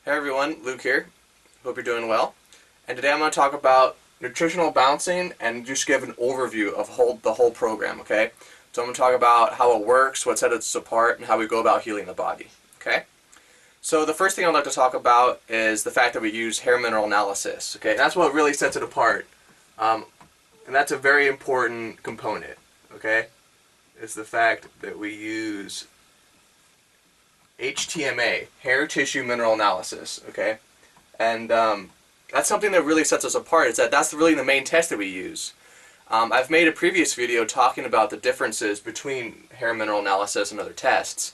Hey everyone, Luke here. Hope you're doing well. And today I'm going to talk about nutritional balancing and just give an overview of the whole program, okay? So I'm going to talk about how it works, what sets us apart, and how we go about healing the body, okay? So the first thing I'd like to talk about is the fact that we use hair mineral analysis, okay? And that's what really sets it apart. And that's a very important component, okay? It's the fact that we use HTMA, hair tissue mineral analysis, okay? And that's something that really sets us apart. Is that's really the main test that we use. I've made a previous video talking about the differences between hair mineral analysis and other tests.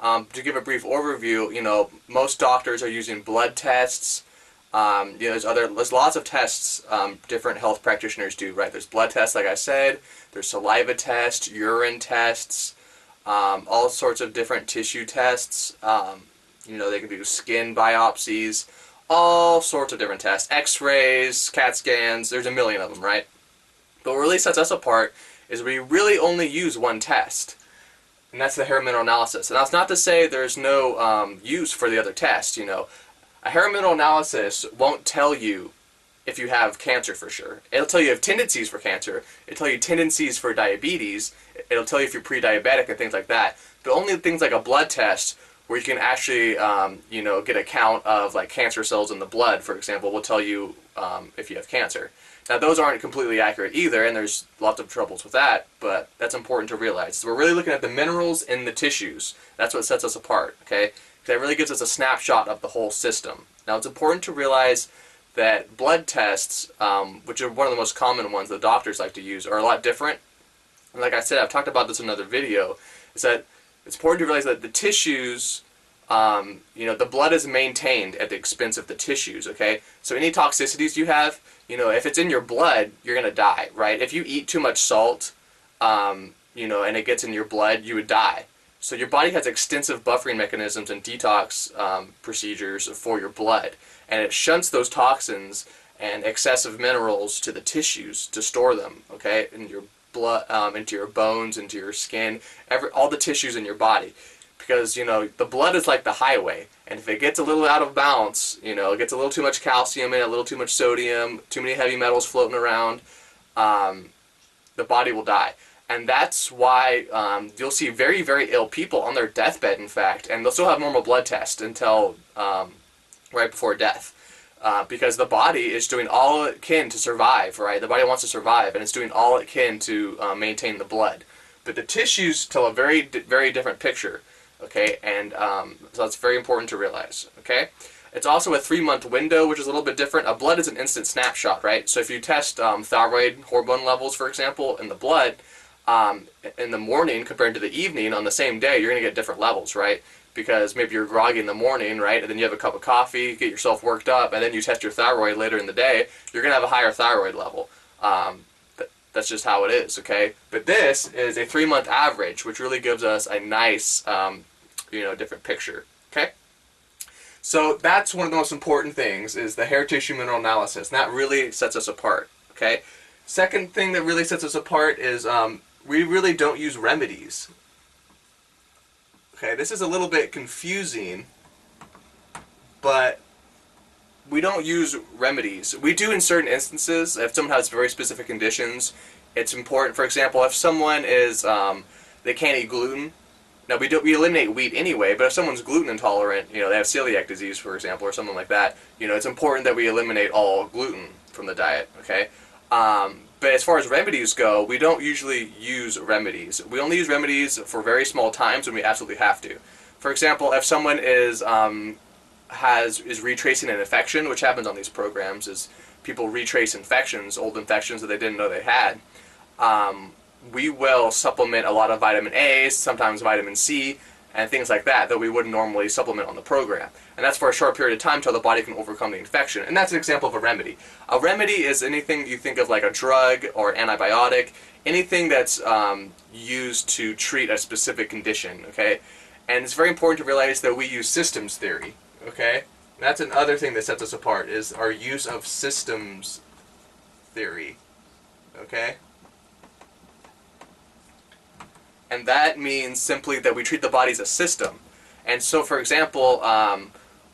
To give a brief overview, most doctors are using blood tests. There's lots of tests different health practitioners do, right? There's blood tests, like I said. There's saliva tests, urine tests, all sorts of different tissue tests. They can do skin biopsies, all sorts of different tests, x-rays, CAT scans, there's a million of them, right? But what really sets us apart is we really only use one test, and that's the hair mineral analysis. And that's not to say there's no use for the other tests, A hair mineral analysis won't tell you if you have cancer for sure. It'll tell you have tendencies for cancer. It'll tell you tendencies for diabetes. It'll tell you if you're pre-diabetic and things like that. But only things like a blood test where you can actually, get a count of like cancer cells in the blood, for example, will tell you if you have cancer. Now those aren't completely accurate either, and there's lots of troubles with that, but that's important to realize. So we're really looking at the minerals in the tissues. That's what sets us apart, okay? That really gives us a snapshot of the whole system. Now it's important to realize that blood tests, which are one of the most common ones that doctors like to use, are a lot different. And like I said, I've talked about this in another video, is that it's important to realize that the tissues, the blood is maintained at the expense of the tissues, okay? So any toxicities you have, if it's in your blood, you're going to die, right? If you eat too much salt, and it gets in your blood, you would die. So your body has extensive buffering mechanisms and detox procedures for your blood, and it shunts those toxins and excessive minerals to the tissues to store them, okay, in your blood, into your bones, into your skin, all the tissues in your body, because the blood is like the highway, and if it gets a little out of balance, it gets a little too much calcium in it, a little too much sodium, too many heavy metals floating around, the body will die. And that's why you'll see very, very ill people on their deathbed, in fact, and they'll still have normal blood tests until right before death. Because the body is doing all it can to survive, right? The body wants to survive, and it's doing all it can to maintain the blood. But the tissues tell a very, very different picture, okay? And so it's very important to realize, okay? It's also a 3-month window, which is a little bit different. A blood is an instant snapshot, right? So if you test thyroid hormone levels, for example, in the blood, in the morning compared to the evening on the same day, you're going to get different levels, right? Because maybe you're groggy in the morning, right, and then you have a cup of coffee, get yourself worked up, and then you test your thyroid later in the day, you're going to have a higher thyroid level. That's just how it is, okay? But this is a 3-month average, which really gives us a nice, different picture, okay? So that's one of the most important things, is the hair tissue mineral analysis, and that really sets us apart, okay? Second thing that really sets us apart is we really don't use remedies. Okay, this is a little bit confusing, but we don't use remedies. We do in certain instances. If someone has very specific conditions, it's important. For example, if someone is, they can't eat gluten. Now we eliminate wheat anyway, but if someone's gluten intolerant, they have celiac disease, for example, or something like that, it's important that we eliminate all gluten from the diet, okay? But as far as remedies go, we don't usually use remedies. We only use remedies for very small times when we absolutely have to. For example, if someone is retracing an infection, which happens on these programs, is people retrace infections, old infections that they didn't know they had. We will supplement a lot of vitamin A, sometimes vitamin C, and things like that we wouldn't normally supplement on the program. And that's for a short period of time until the body can overcome the infection. And that's an example of a remedy. A remedy is anything you think of like a drug or antibiotic, anything that's used to treat a specific condition, okay? And it's very important to realize that we use systems theory, okay? And that's another thing that sets us apart, is our use of systems theory, okay? And that means simply that we treat the body as a system. And so, for example,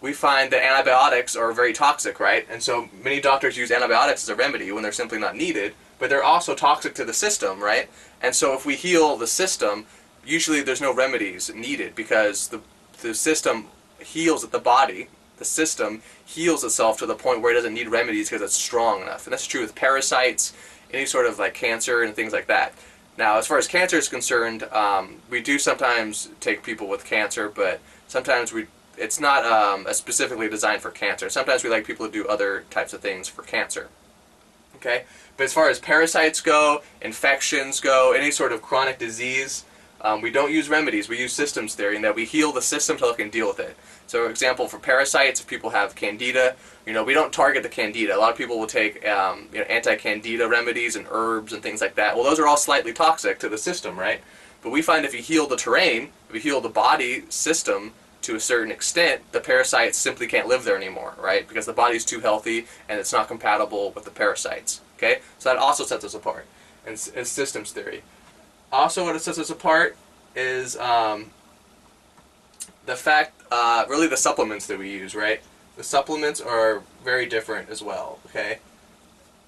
we find that antibiotics are very toxic, right? And so many doctors use antibiotics as a remedy when they're simply not needed, but they're also toxic to the system, right? And so if we heal the system, usually there's no remedies needed because the system heals the body. The system heals itself to the point where it doesn't need remedies because it's strong enough. And that's true with parasites, any sort of like cancer and things like that. Now, as far as cancer is concerned, we do sometimes take people with cancer, but sometimes it's not specifically designed for cancer. Sometimes we like people to do other types of things for cancer. Okay? But as far as parasites go, infections go, any sort of chronic disease, we don't use remedies. We use systems theory, in that we heal the system till it can deal with it. So, for example, for parasites, if people have candida, we don't target the candida. A lot of people will take anti-candida remedies and herbs and things like that. Well, those are all slightly toxic to the system, right? But we find if you heal the terrain, if you heal the body system to a certain extent, the parasites simply can't live there anymore, right? Because the body's too healthy and it's not compatible with the parasites. Okay? So that also sets us apart in systems theory. Also, what sets us apart is the fact, really the supplements that we use, right? The supplements are very different as well, okay?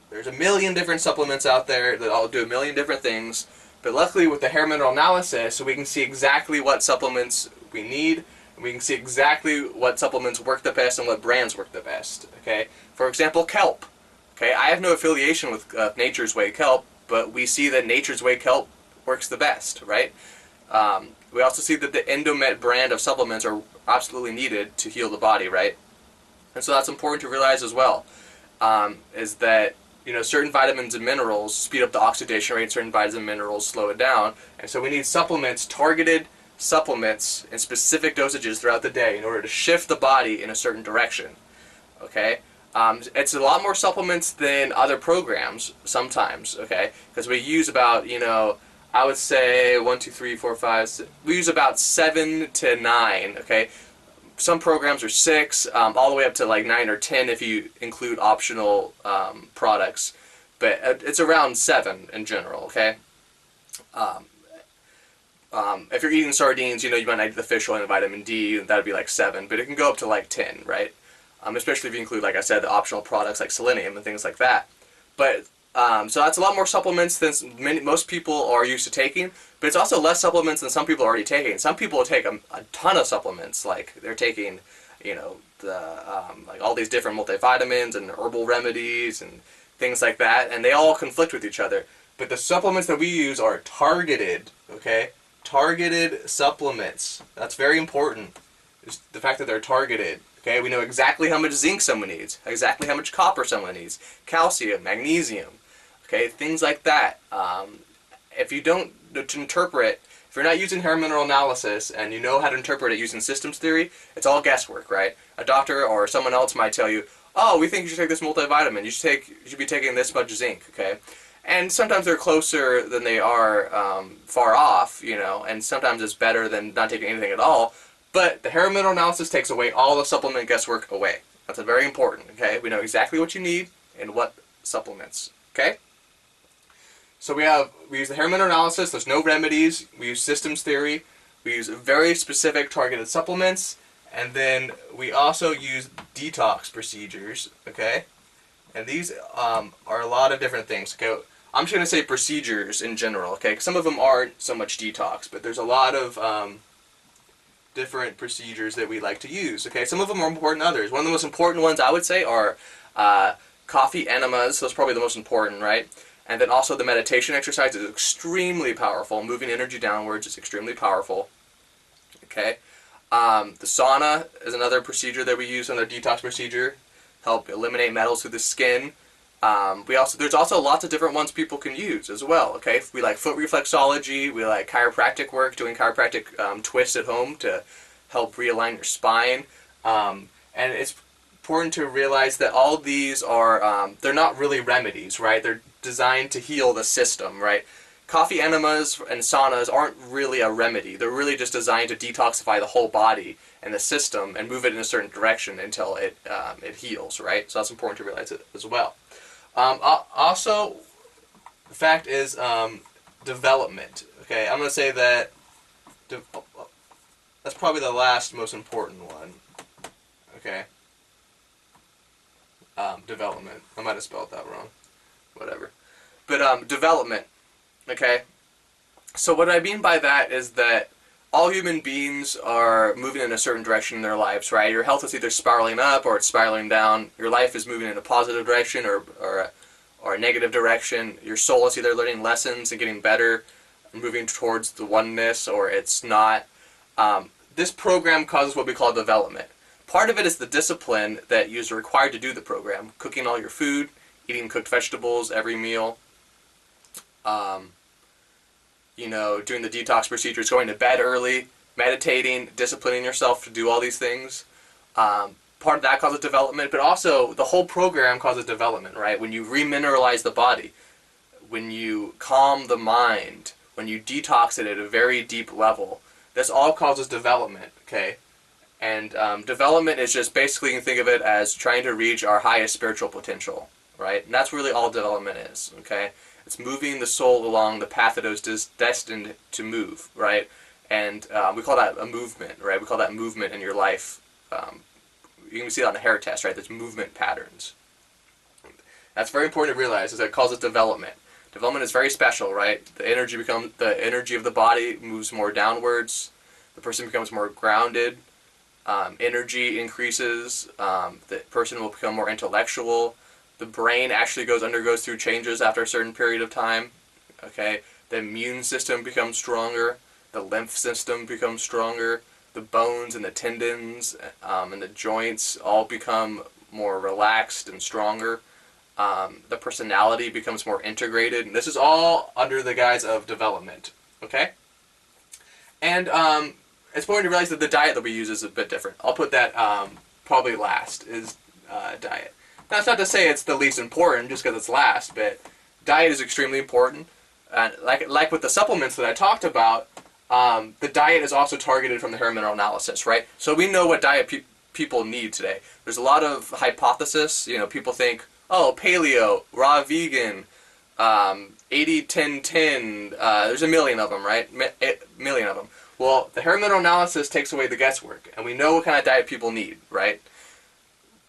There's a million different supplements out there that all do a million different things, but luckily with the hair mineral analysis, we can see exactly what supplements we need, and we can see exactly what supplements work the best and what brands work the best, okay? For example, kelp. Okay, I have no affiliation with Nature's Way kelp, but we see that Nature's Way kelp works the best, right? We also see that the Endomet brand of supplements are absolutely needed to heal the body, right? And so that's important to realize as well, is that certain vitamins and minerals speed up the oxidation rate, certain vitamins and minerals slow it down, and so we need supplements, targeted supplements in specific dosages throughout the day in order to shift the body in a certain direction, okay? It's a lot more supplements than other programs sometimes, okay? Because we use about, I would say 1, 2, 3, 4, 5, 6, we use about 7 to 9, okay? Some programs are 6, all the way up to like 9 or 10 if you include optional products. But it's around 7 in general, okay? If you're eating sardines, you might need the fish oil and vitamin D, that would be like 7, but it can go up to like 10, right? Especially if you include, like I said, the optional products like selenium and things like that. But so that's a lot more supplements than most people are used to taking, but it's also less supplements than some people are already taking. Some people take a ton of supplements, like they're taking, like all these different multivitamins and herbal remedies and things like that, and they all conflict with each other. But the supplements that we use are targeted, okay? Targeted supplements. That's very important, is the fact that they're targeted. Okay, we know exactly how much zinc someone needs, exactly how much copper someone needs, calcium, magnesium, okay, things like that. If you don't interpret, if you're not using hair mineral analysis and you know how to interpret it using systems theory, it's all guesswork, right? A doctor or someone else might tell you, oh, we think you should take this multivitamin, you should be taking this much zinc, okay? And sometimes they're closer than they are far off, and sometimes it's better than not taking anything at all. But the hair mineral analysis takes away all the supplement guesswork away. That's very important, okay? We know exactly what you need and what supplements, okay? So we use the hair mineral analysis, there's no remedies, we use systems theory, we use very specific targeted supplements, and then we also use detox procedures, okay? And these are a lot of different things, okay? I'm just going to say procedures in general, okay? 'Cause some of them aren't so much detox, but there's a lot of different procedures that we like to use, okay? Some of them are important than others. One of the most important ones I would say are coffee enemas. Those are probably the most important, right? And then also the meditation exercise is extremely powerful. Moving energy downwards is extremely powerful, okay? The sauna is another procedure that we use in the detox procedure, help eliminate metals through the skin. There's also lots of different ones people can use as well, okay? We like foot reflexology, we like chiropractic work, doing chiropractic twists at home to help realign your spine. And it's important to realize that all of these are, they're not really remedies, right? They're designed to heal the system, right? Coffee enemas and saunas aren't really a remedy. They're really just designed to detoxify the whole body and the system and move it in a certain direction until it heals, right? So that's important to realize it as well. Also, the fact is development. Okay, I'm going to say that that's probably the last most important one. okay? Development. I might have spelled that wrong. Whatever. But development, okay? So what I mean by that is that all human beings are moving in a certain direction in their lives, right? Your health is either spiraling up or it's spiraling down. Your life is moving in a positive direction or a negative direction. Your soul is either learning lessons and getting better, moving towards the oneness, or it's not. This program causes what we call development. Part of it is the discipline that you're required to do the program. Cooking all your food, eating cooked vegetables every meal, doing the detox procedures, going to bed early, meditating, disciplining yourself to do all these things. Part of that causes development, but also the whole program causes development, right? When you remineralize the body, when you calm the mind, when you detox it at a very deep level, this all causes development, okay? And development is just basically, you can think of it as trying to reach our highest spiritual potential, right? And that's really all development is, okay? It's moving the soul along the path that it was destined to move, right? And we call that a movement, right? We call that movement in your life. You can see that on the hair test, right? There's movement patterns. That's very important to realize, is that it calls it development. Development is very special, right? The energy of the body moves more downwards. The person becomes more grounded. Energy increases. The person will become more intellectual. The brain actually undergoes through changes after a certain period of time. Okay, the immune system becomes stronger. The lymph system becomes stronger. The bones and the tendons and the joints all become more relaxed and stronger. The personality becomes more integrated. And this is all under the guise of development. Okay, and it's important to realize that the diet that we use is a bit different. I'll put that probably last, is diet. Now, that's not to say it's the least important just because it's last, but diet is extremely important. Like with the supplements that I talked about, the diet is also targeted from the hair mineral analysis, right? So we know what diet people need today. There's a lot of hypothesis. People think, oh, paleo, raw vegan, 80-10-10, there's a million of them, right? Million of them. Well, the hair mineral analysis takes away the guesswork, and we know what kind of diet people need, right?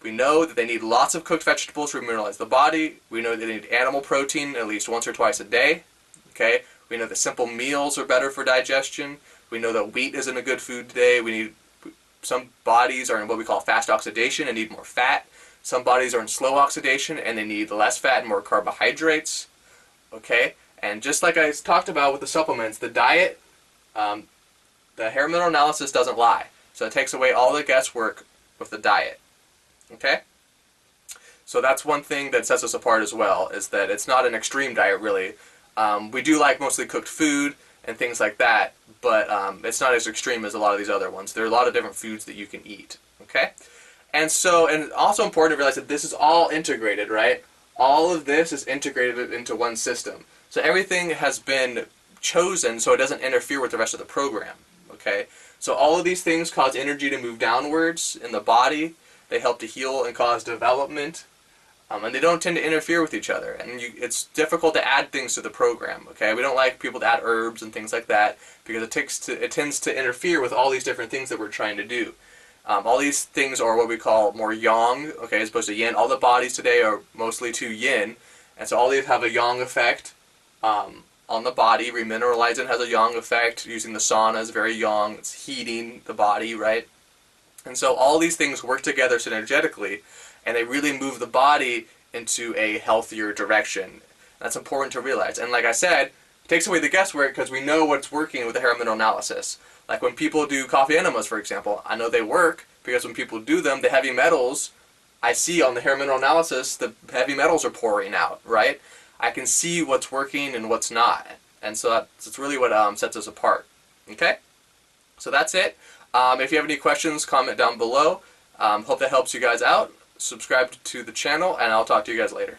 We know that they need lots of cooked vegetables to remineralize the body. We know that they need animal protein at least once or twice a day. Okay? We know that simple meals are better for digestion. We know that wheat isn't a good food today. Some bodies are in what we call fast oxidation and need more fat. Some bodies are in slow oxidation and they need less fat and more carbohydrates. Okay? And just like I talked about with the supplements, the diet, the hair mineral analysis doesn't lie. So it takes away all the guesswork with the diet. Okay? So that's one thing that sets us apart as well, is that it's not an extreme diet, really. We do like mostly cooked food and things like that, but it's not as extreme as a lot of these other ones. There are a lot of different foods that you can eat. Okay? And also important to realize that this is all integrated, right? All of this is integrated into one system. So everything has been chosen so it doesn't interfere with the rest of the program. Okay? So all of these things cause energy to move downwards in the body. They help to heal and cause development, and they don't tend to interfere with each other. And it's difficult to add things to the program. Okay, we don't like people to add herbs and things like that because it tends to interfere with all these different things that we're trying to do. All these things are what we call more yang, okay, as opposed to yin. All the bodies today are mostly too yin, and so all these have a yang effect on the body. Remineralizing has a yang effect. Using the sauna is very yang. It's heating the body, right? And so all these things work together synergetically, and they really move the body into a healthier direction. That's important to realize. And like I said, it takes away the guesswork because we know what's working with the hair mineral analysis. Like when people do coffee enemas, for example, I know they work because when people do them, the heavy metals, I see on the hair mineral analysis, the heavy metals are pouring out, right? I can see what's working and what's not. And so that's really what sets us apart. Okay? So that's it. If you have any questions, comment down below. Hope that helps you guys out. Subscribe to the channel, and I'll talk to you guys later.